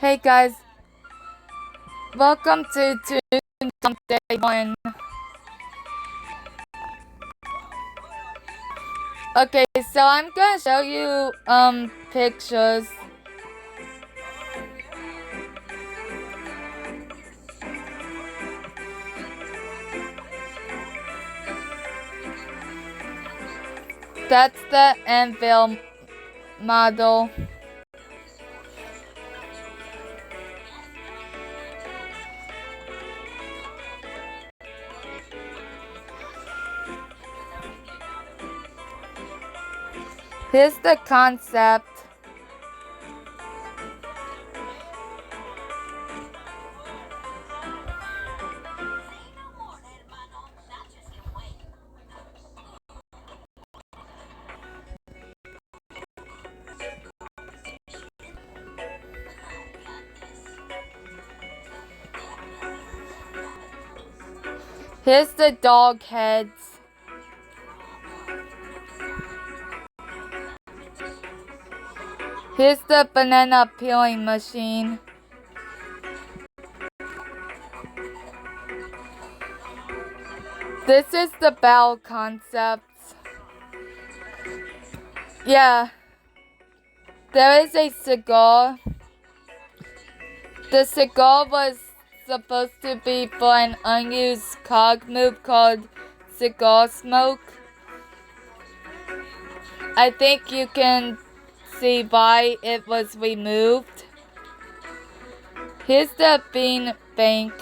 Hey guys, welcome to Toontown Day 1. Okay, so I'm gonna show you pictures. That's the anvil model. Here's the concept. Here's the dog heads. Here's the banana peeling machine. This is the bell concept. Yeah. There is a cigar. The cigar was supposed to be for an unused cog move called cigar smoke. I think you can see why it was removed. Here's the bean bank.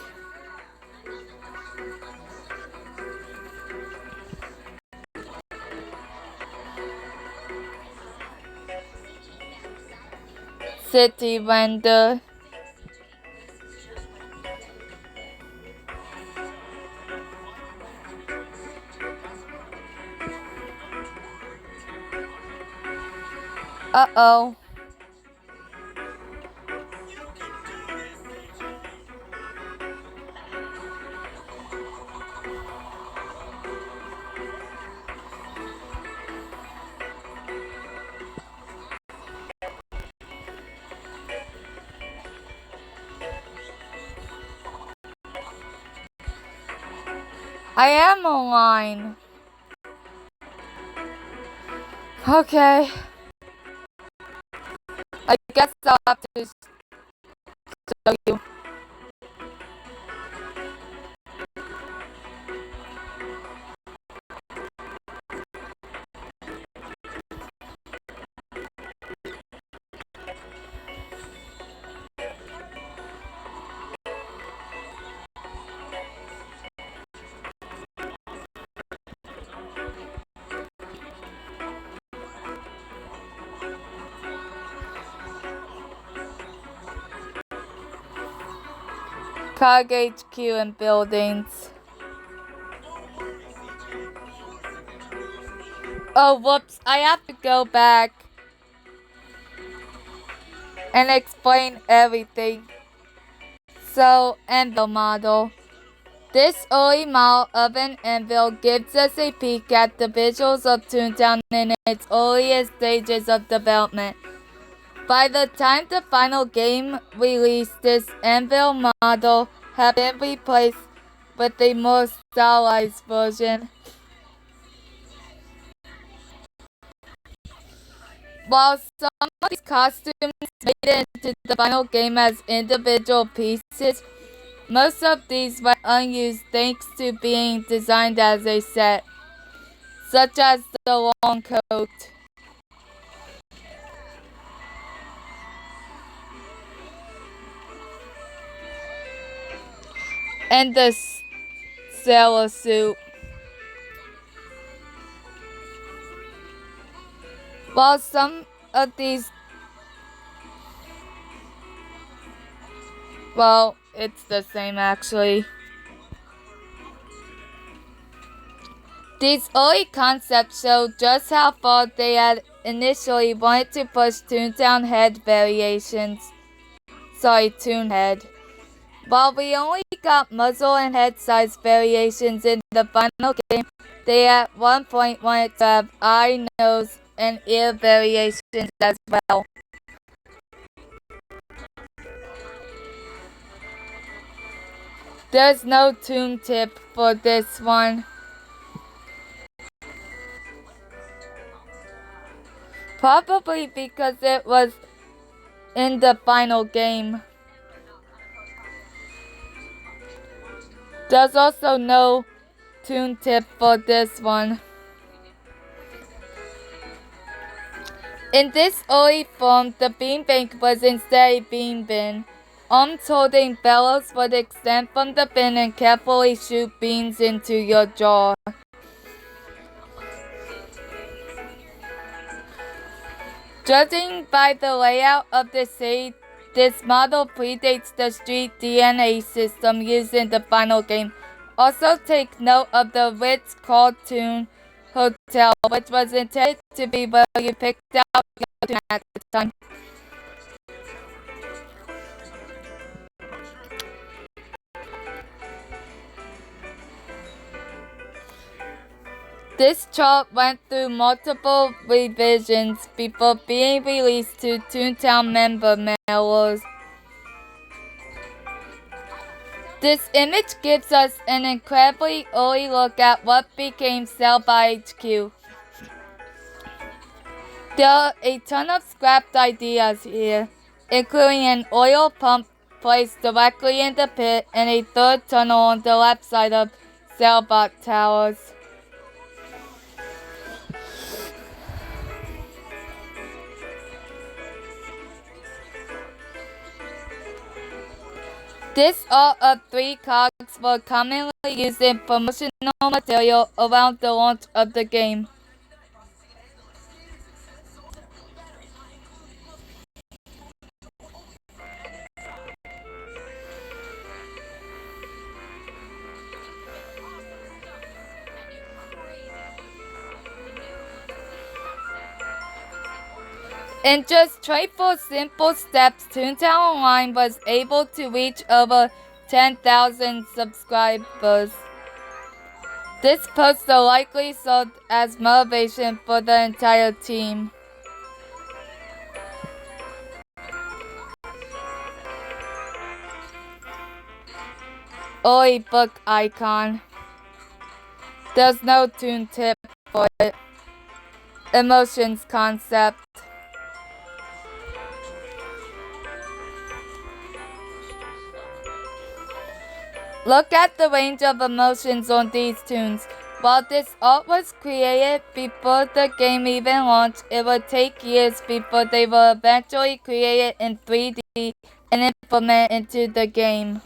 City render. Uh-oh. I am online. Okay. I guess I'll have to show you. Cog HQ and buildings. Oh, whoops. I have to go back and explain everything. So, anvil model. This early model of an anvil gives us a peek at the visuals of Toontown in its earliest stages of development. By the time the final game released, this anvil model had been replaced with a more stylized version. While some of these costumes made it into the final game as individual pieces, most of these were unused thanks to being designed as a set, such as the long coat. And the sailor suit. While some of these, well, it's the same actually. These early concepts show just how far they had initially wanted to push Toontown head variations. Toon head. While we only got muzzle and head size variations in the final game, they at one point wanted to have eye, nose, and ear variations as well. There's no tune tip for this one. Probably because it was in the final game. There's also no tune tip for this one. In this early form, the beanbag was instead a bean bin. Arms holding bellows would extend from the bin and carefully shoot beans into your jar. Judging by the layout of the city, this model predates the street DNA system used in the final game. Also take note of the Ritz-Carlton Hotel, which was intended to be where you picked out your tune at the time. This chart went through multiple revisions before being released to Toontown member mailers. This image gives us an incredibly early look at what became Cell by HQ. There are a ton of scrapped ideas here, including an oil pump placed directly in the pit and a third tunnel on the left side of Cellbot Towers. This art of 3 cogs were commonly used in promotional material around the launch of the game. In just 24 simple steps, Toontown Online was able to reach over 10,000 subscribers. This poster likely served as motivation for the entire team. Early book icon. There's no tune tip for it. Emotions concept. Look at the range of emotions on these tunes. While this art was created before the game even launched, it would take years before they were eventually created in 3D and implemented into the game.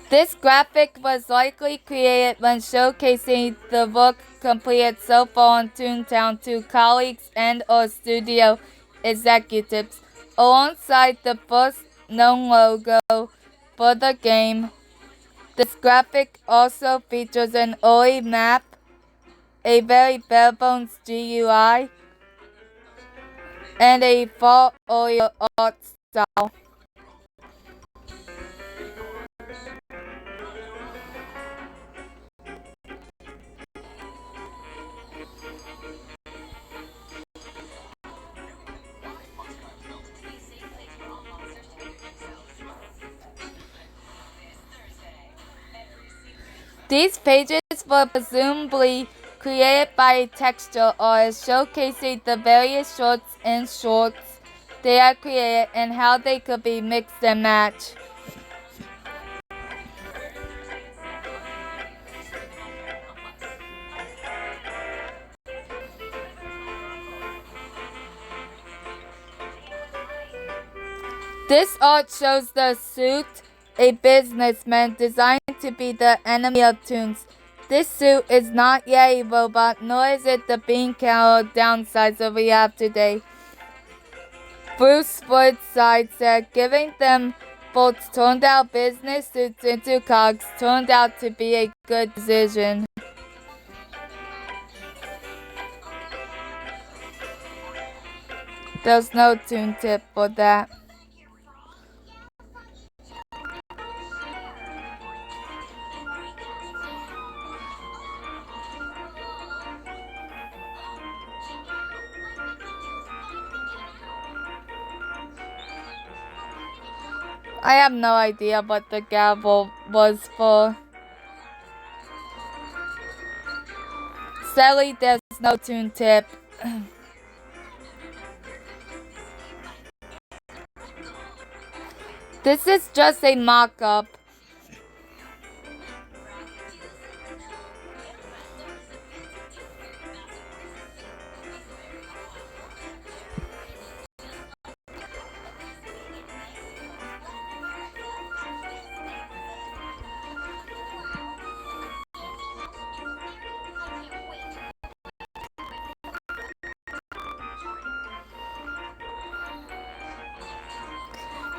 This graphic was likely created when showcasing the work completed so far on Toontown to colleagues and or studio executives, alongside the first known logo for the game. This graphic also features an early map, a very bare-bones GUI, and a far earlier art style. These pages were presumably created by a texture artist showcasing the various shorts and shorts they had created and how they could be mixed and matched. This art shows the suit, a businessman designed to be the enemy of Toons. This suit is not yet a robot, nor is it the bean counter downsizer we have today. Bruce Woodside said giving them both turned out business suits into cogs turned out to be a good decision. There's no tune tip for that. I have no idea what the gavel was for. Sadly, there's no tune tip. This is just a mock-up.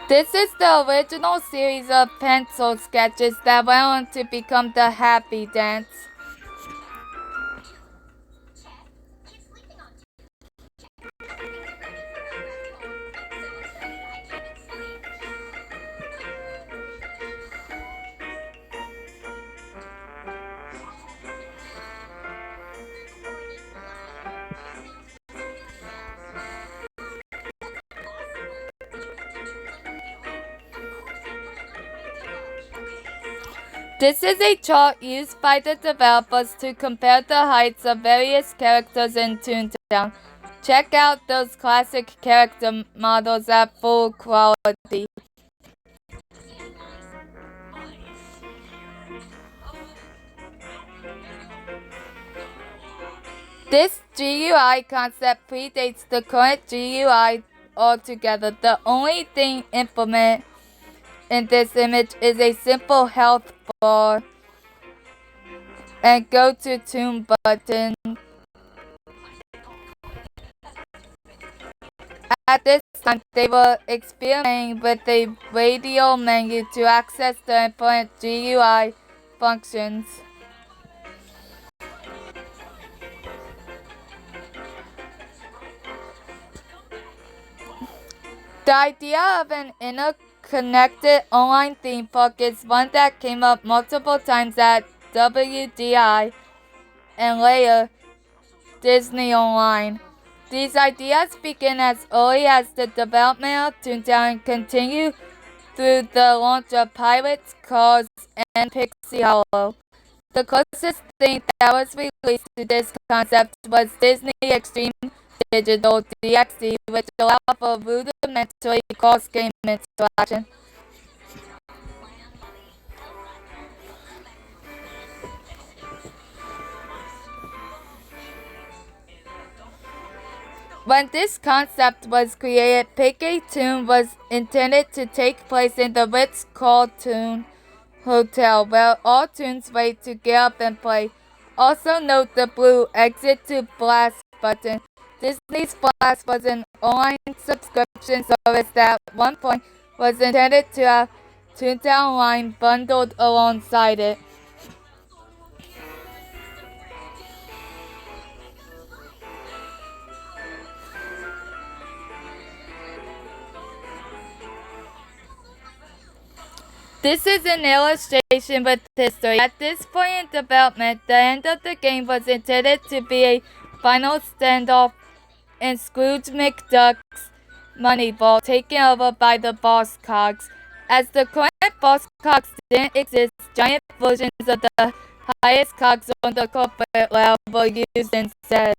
This is the original series of pencil sketches that went on to become the Happy Dance. This is a chart used by the developers to compare the heights of various characters in Toontown. Check out those classic character models at full quality. This GUI concept predates the current GUI altogether. The only thing implemented in this image is a simple health bar and go to Toon button. At this time, they were experimenting with a radial menu to access the important GUI functions. The idea of an interconnected online theme park is one that came up multiple times at WDI and later Disney Online. These ideas begin as early as the development of Toontown and continue through the launch of Pirates, Cars, and Pixie Hollow. The closest thing that was released to this concept was Disney Extreme Digital DXD, which allowed for rudimentary cross-game interaction. When this concept was created, Pick a Toon was intended to take place in the Ritz-Carlton Hotel, where all Toons wait to get up and play. Also note the blue Exit to Blast button. Disney's Blast was an online subscription service that at one point was intended to have Toontown Line bundled alongside it. This is an illustration with history. At this point in development, the end of the game was intended to be a final standoff in Scrooge McDuck's money vault, taken over by the Boss Cogs. As the current Boss Cogs didn't exist, giant versions of the highest cogs on the corporate level were used instead.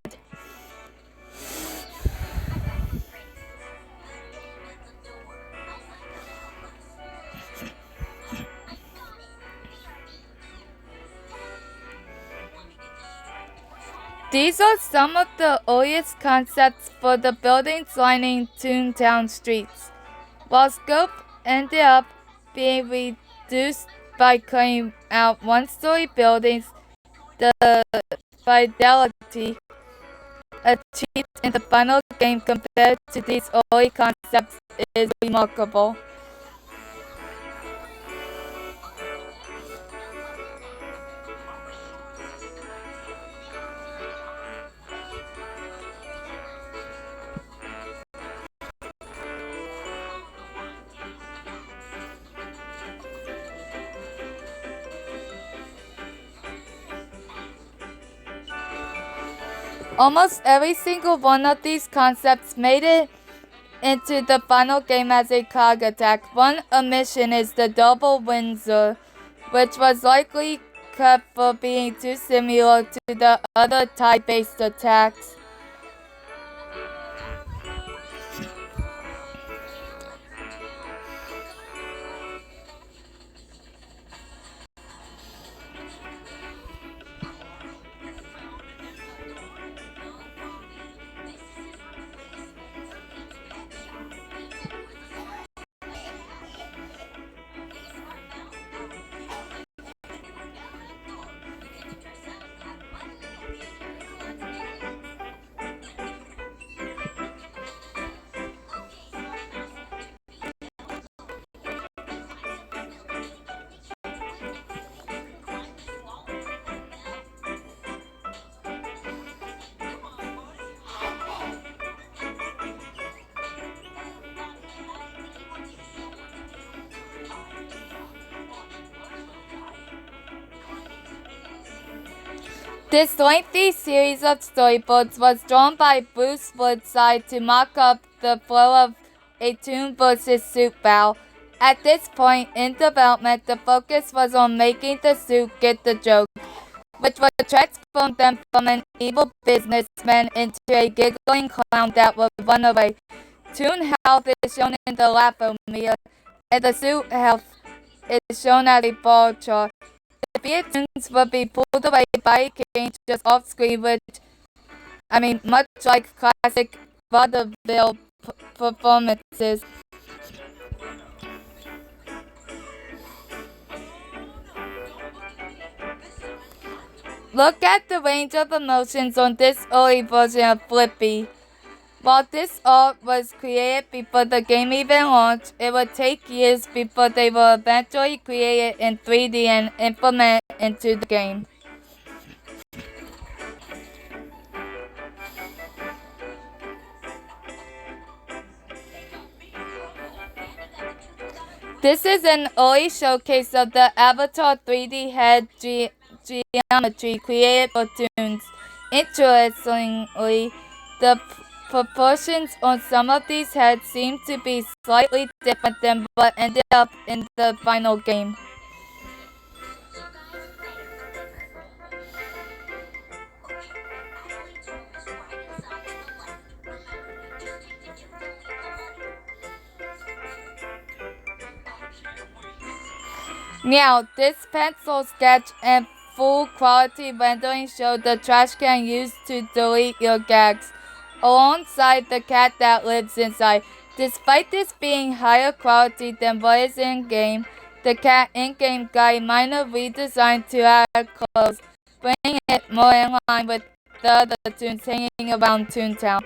These are some of the earliest concepts for the buildings lining Toontown streets. While scope ended up being reduced by cutting out one-story buildings, the fidelity achieved in the final game compared to these early concepts is remarkable. Almost every single one of these concepts made it into the final game as a cog attack. One omission is the double Windsor, which was likely kept for being too similar to the other tie-based attacks. This lengthy series of storyboards was drawn by Bruce Woodside to mock up the flow of a Toon vs. suit battle. At this point in development, the focus was on making the suit get the joke, which would transform them from an evil businessman into a giggling clown that would run away. Toon health is shown in the Laphometer, and the suit health is shown as a bar chart. The Vietnams would be pulled away by a king just off screen, much like classic vaudeville performances. Look at the range of emotions on this early version of Flippy. While this art was created before the game even launched, it would take years before they were eventually created in 3D and implemented into the game. This is an early showcase of the Avatar 3D head geometry created for Toons. Interestingly, the proportions on some of these heads seem to be slightly different than what ended up in the final game. Now, this pencil sketch and full quality rendering show the trash can used to delete your gags, alongside the cat that lives inside. Despite this being higher quality than what is in-game, the cat in-game got a minor redesign to add clothes, bringing it more in line with the other Toons hanging around Toontown.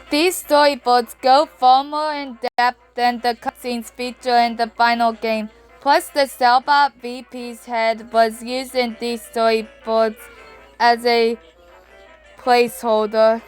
These storyboards go far more in depth than the cutscenes featured in the final game. Plus, the Cellbot VP's head was used in these storyboards as a placeholder.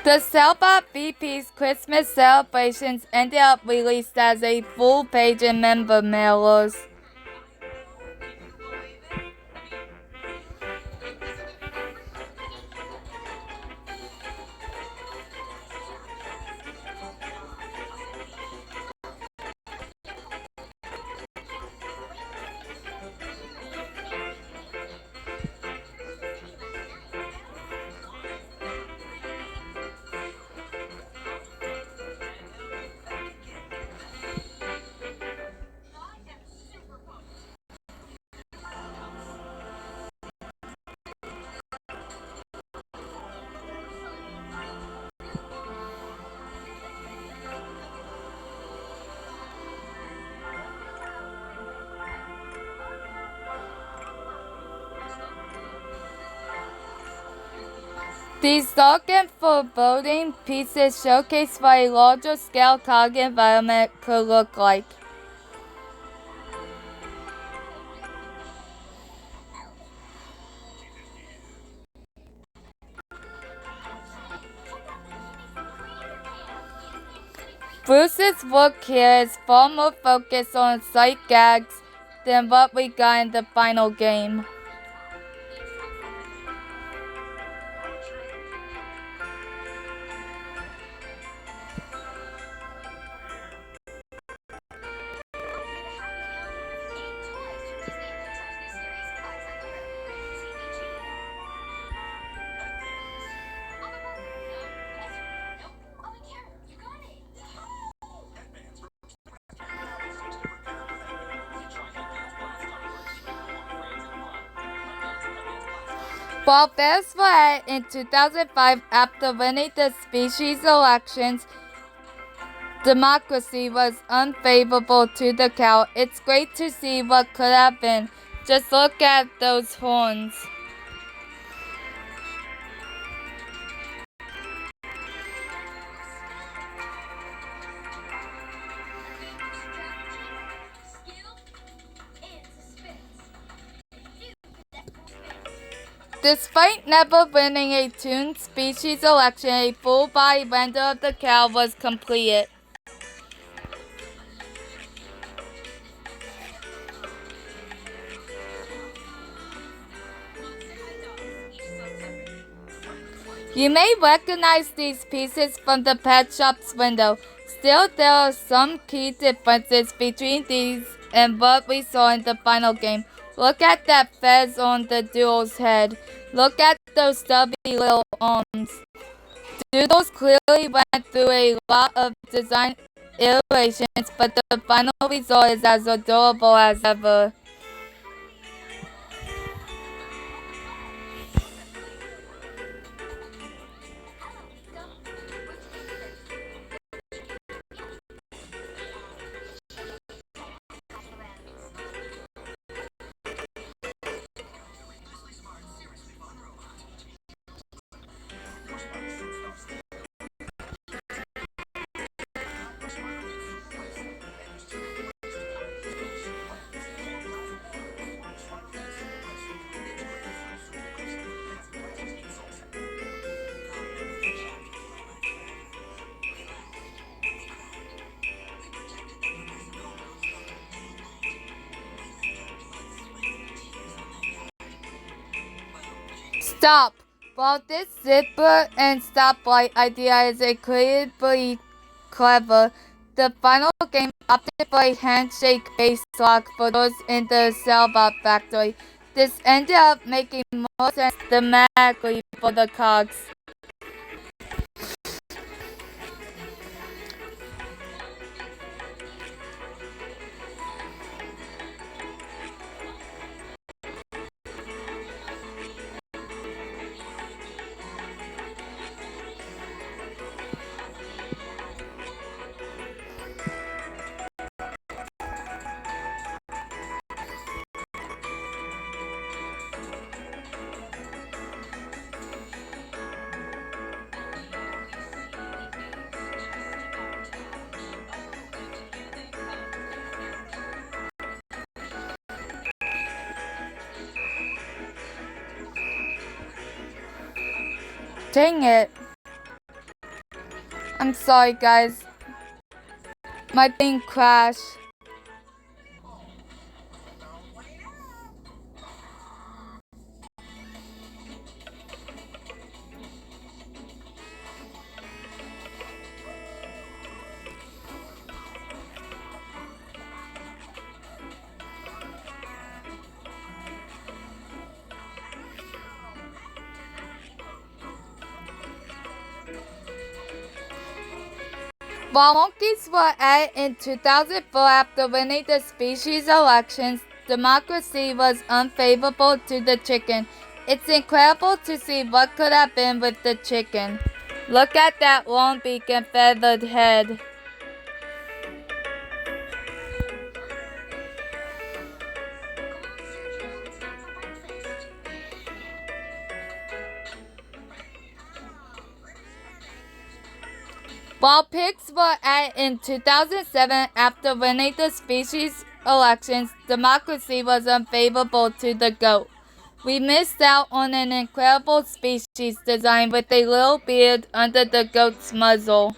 The Cellbot VP's Christmas celebrations ended up released as a full page in member mailers. These dark and foreboding pieces showcase what a larger scale cog environment could look like. Bruce's work here is far more focused on sight gags than what we got in the final game. While Bears were ahead in 2005 after winning the species elections, democracy was unfavorable to the cow. It's great to see what could have been. Just look at those horns. Despite never winning a Toon species election, a full body render of the cow was completed. You may recognize these pieces from the pet shop's window. Still, there are some key differences between these and what we saw in the final game. Look at that fez on the duo's head. Look at those stubby little arms. Doodles clearly went through a lot of design iterations, but the final result is as adorable as ever. Stop! While this zipper and stoplight idea is incredibly clever, the final game opted for a handshake-based lock for those in the Cellbot factory. This ended up making more sense thematically for the cogs. Dang it. I'm sorry, guys. My thing crashed. While monkeys were at in 2004 after winning the species elections, democracy was unfavorable to the chicken. It's incredible to see what could have been with the chicken. Look at that long beak and feathered head. While pigs were added in 2007 after winning the species elections, democracy was unfavorable to the goat. We missed out on an incredible species design with a little beard under the goat's muzzle.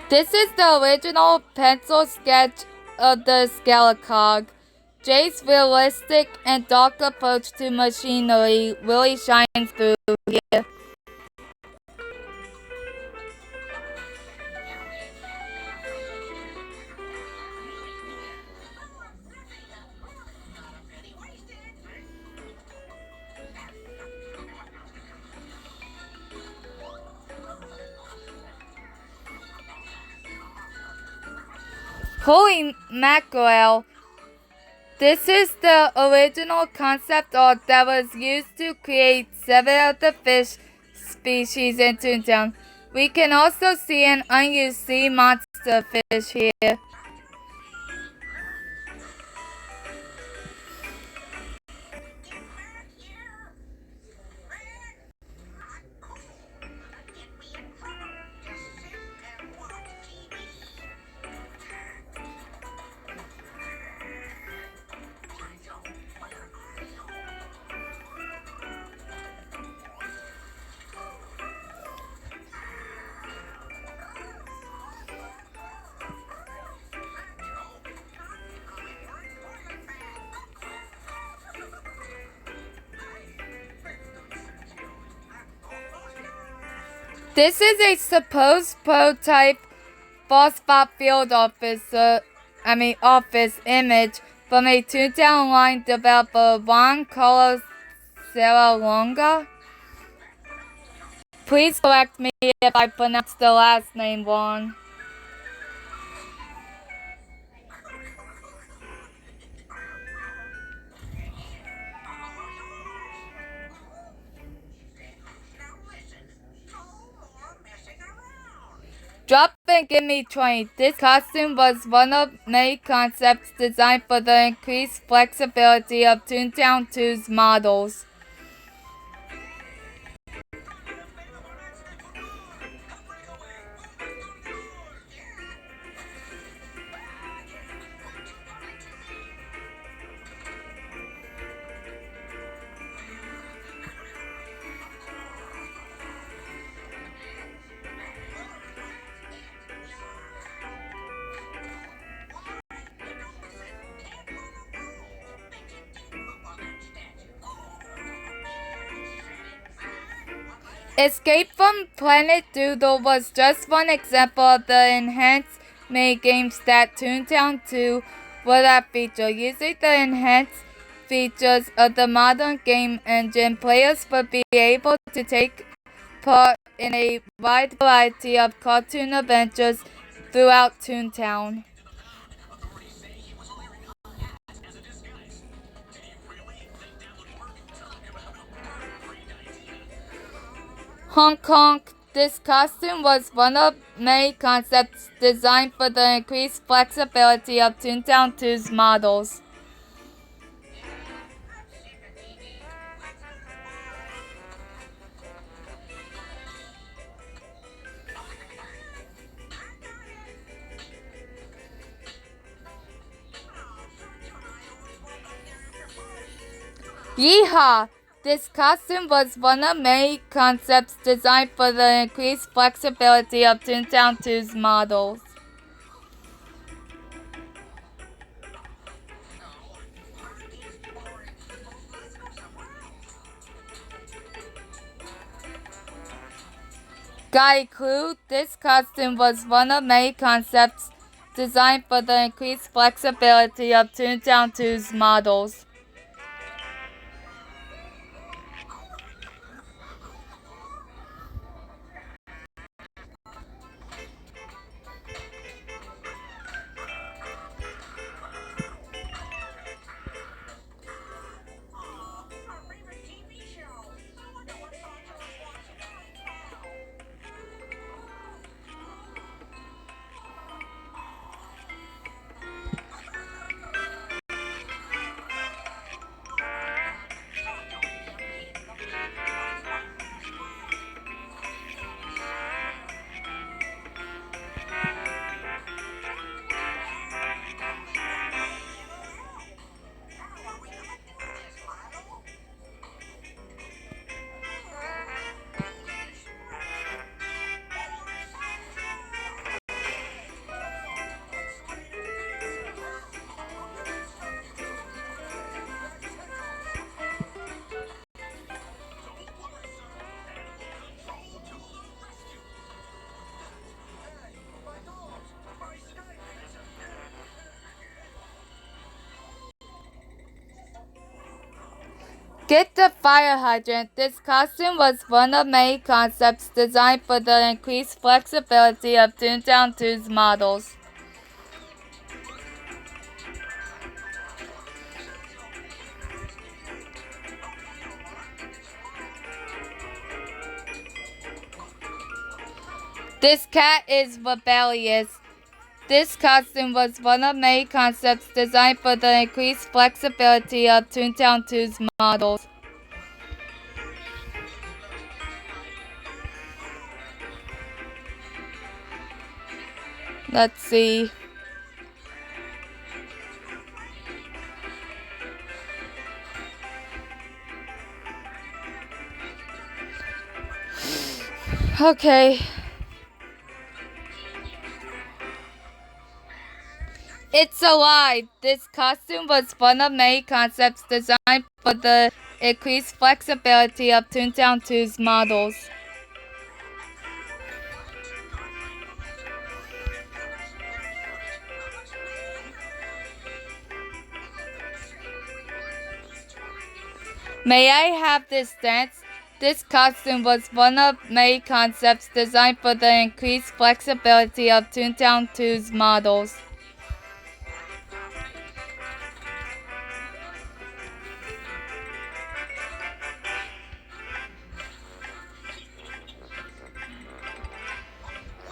This is the original pencil sketch of the Skelecog. Jay's realistic and dark approach to machinery really shines through here. Holy mackerel! This is the original concept art that was used to create 7 of the fish species in Toontown. We can also see an unused sea monster fish here. This is a supposed prototype phosphate field office image from a Toontown line developer, Juan Carlos Serralonga. Please correct me if I pronounce the last name wrong. Drop and give me 20. This costume was one of many concepts designed for the increased flexibility of Toontown 2's models. Escape from Planet Doodle was just one example of the enhanced mini-games that Toontown 2 would have featured. Using the enhanced features of the modern game engine, players would be able to take part in a wide variety of cartoon adventures throughout Toontown. Hong Kong. This costume was one of many concepts designed for the increased flexibility of Toontown 2's models. Yeehaw! This costume was one of many concepts designed for the increased flexibility of Toontown 2's models. Got a clue? This costume was one of many concepts designed for the increased flexibility of Toontown 2's models. Get the fire hydrant. This costume was one of many concepts designed for the increased flexibility of Toontown 2's models. This cat is rebellious. This costume was one of many concepts designed for the increased flexibility of Toontown 2's models. Let's see. Okay. It's a lie. This costume was one of many concepts designed for the increased flexibility of Toontown 2's models. May I have this dance? This costume was one of many concepts designed for the increased flexibility of Toontown 2's models.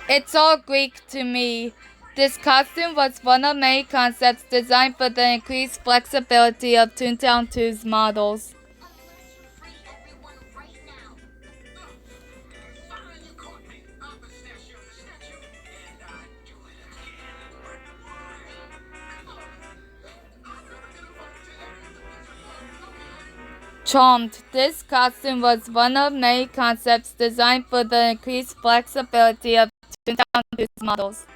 It's all Greek to me. This costume was one of many concepts designed for the increased flexibility of Toontown 2's models. Charmed. This costume was one of many concepts designed for the increased flexibility of Toontown 2's models.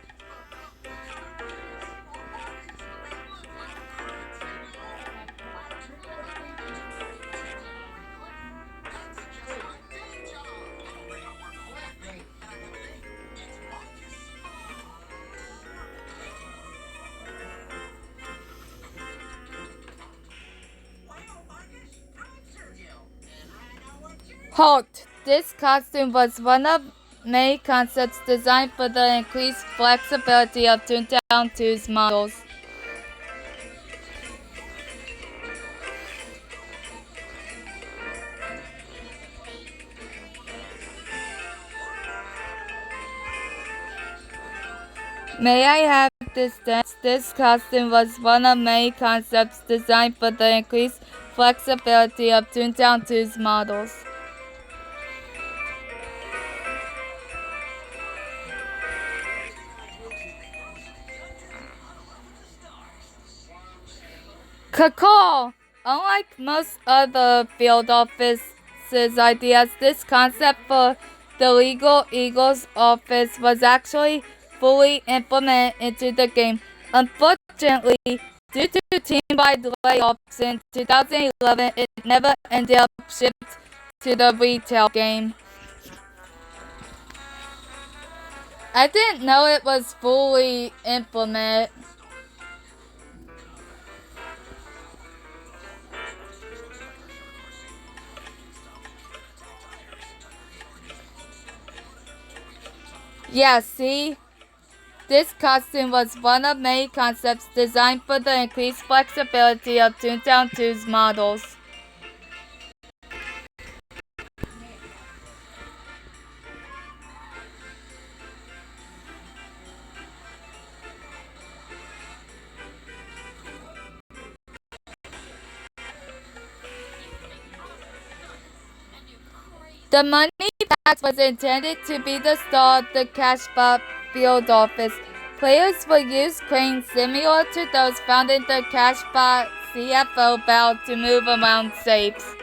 Halt! This costume was one of many concepts designed for the increased flexibility of Toontown 2's models. May I have this dance? This costume was one of many concepts designed for the increased flexibility of Toontown 2's models. Cacao! Unlike most other field offices ideas, this concept for the Legal Eagles office was actually fully implemented into the game. Unfortunately, due to team-wide layoffs in 2011, it never ended up shipped to the retail game. I didn't know it was fully implemented. Yeah, see? This costume was one of many concepts designed for the increased flexibility of Toontown 2's models. The money box was intended to be the star of the Cashbot field office. Players will use cranes similar to those found in the Cashbot CFO belt to move around safes.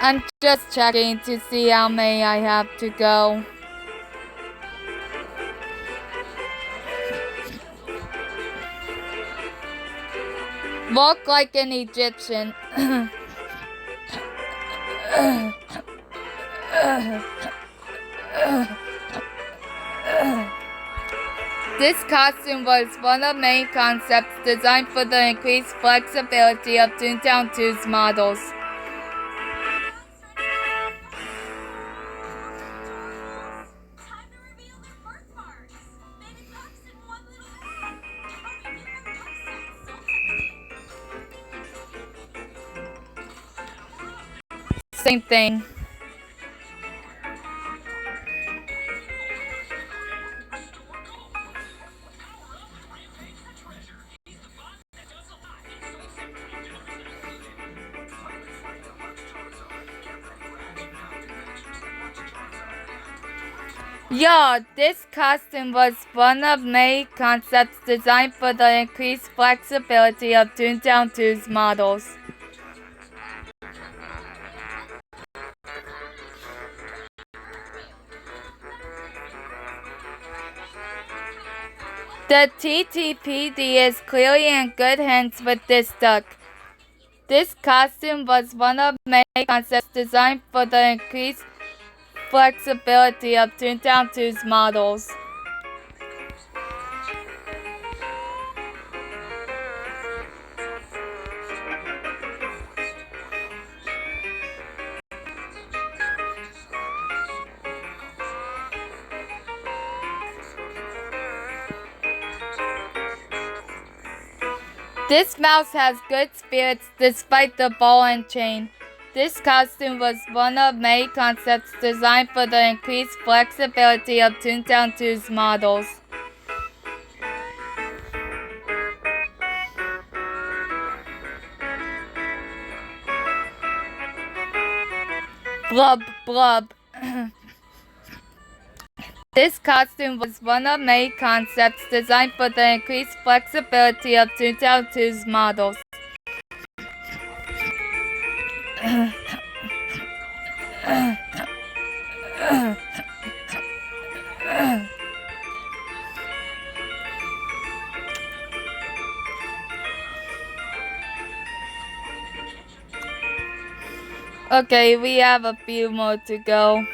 I'm just checking to see how many I have to go. Walk like an Egyptian. This costume was one of main concepts designed for the increased flexibility of Toontown 2's models. Same thing. Yeah, this costume was one of many concepts designed for the increased flexibility of Toontown 2's models. The TTPD is clearly in good hands with this duck. This costume was one of many concepts designed for the increased flexibility of Toontown 2's models. This mouse has good spirits despite the ball and chain. This costume was one of many concepts designed for the increased flexibility of Toontown 2's models. Blub blub. This costume was one of many concepts designed for the increased flexibility of Toontown 2's models. Okay, we have a few more to go.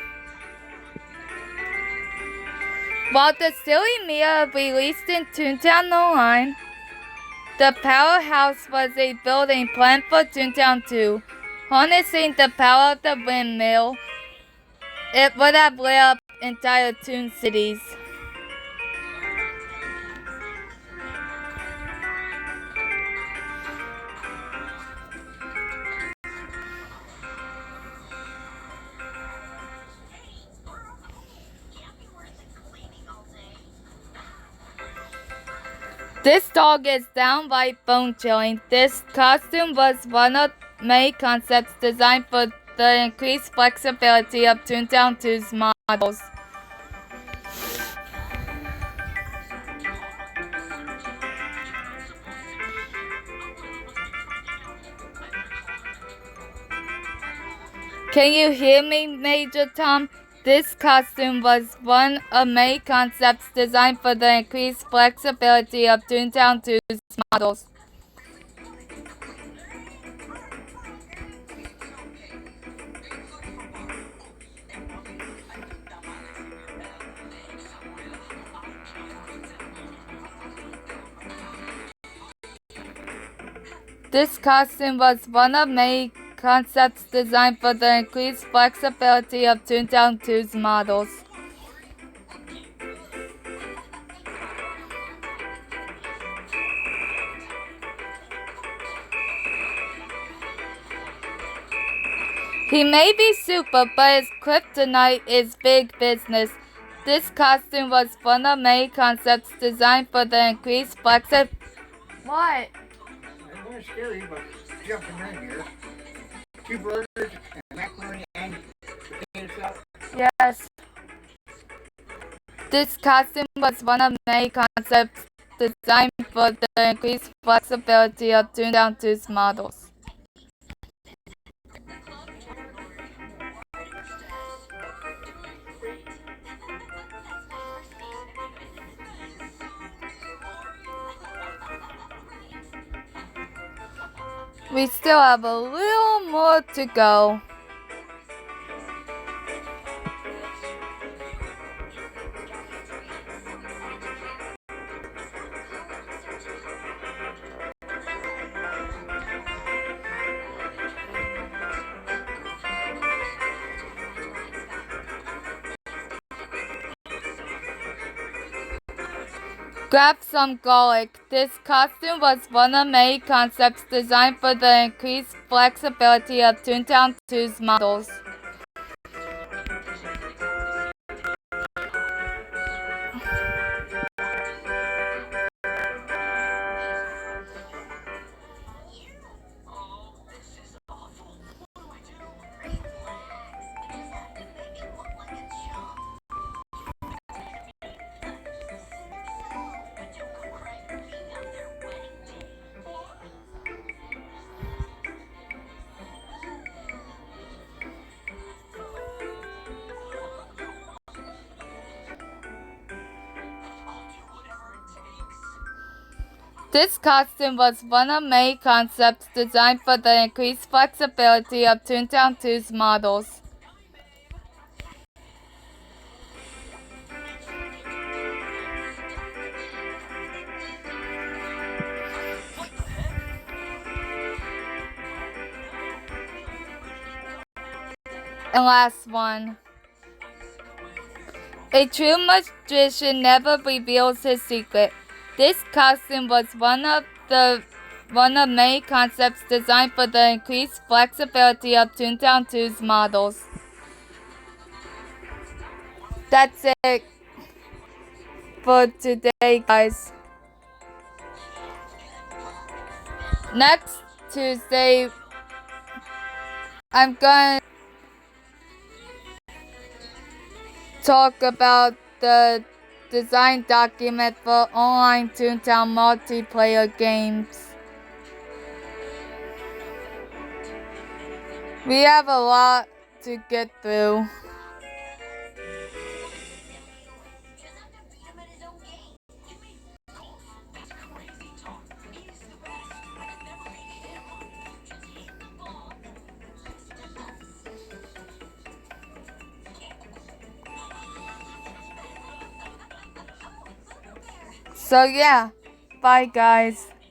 While the Silly Mia released in Toontown Online, the Powerhouse was a building planned for Toontown 2, harnessing the power of the windmill. It would have lit up entire Toon cities. This dog is downright bone-chilling. This costume was one of many concepts designed for the increased flexibility of Toontown 2's models. Can you hear me, Major Tom? This costume was one of many concepts designed for the increased flexibility of Toontown 2's models. This costume was one of many concepts designed for the increased flexibility of Toontown 2's models. He may be super, but his kryptonite is big business. This costume was one of many concepts designed for the increased flexibility. What? It wasn't scary, but jumping in here. 2 burgers and macaroni and potato salad. Yes. This costume was one of many concepts designed for the increased flexibility of Toontown 2's models. We still have a little more to go. Grab some garlic. This costume was one of many concepts designed for the increased flexibility of Toontown 2's models. This costume was one of many concepts designed for the increased flexibility of Toontown 2's models. And last one. A true magician never reveals his secret. This costume was one of many concepts designed for the increased flexibility of Toontown 2's models. That's it for today, guys. Next Tuesday, I'm going to talk about the design document for online Toontown multiplayer games. We have a lot to get through. So yeah, bye guys.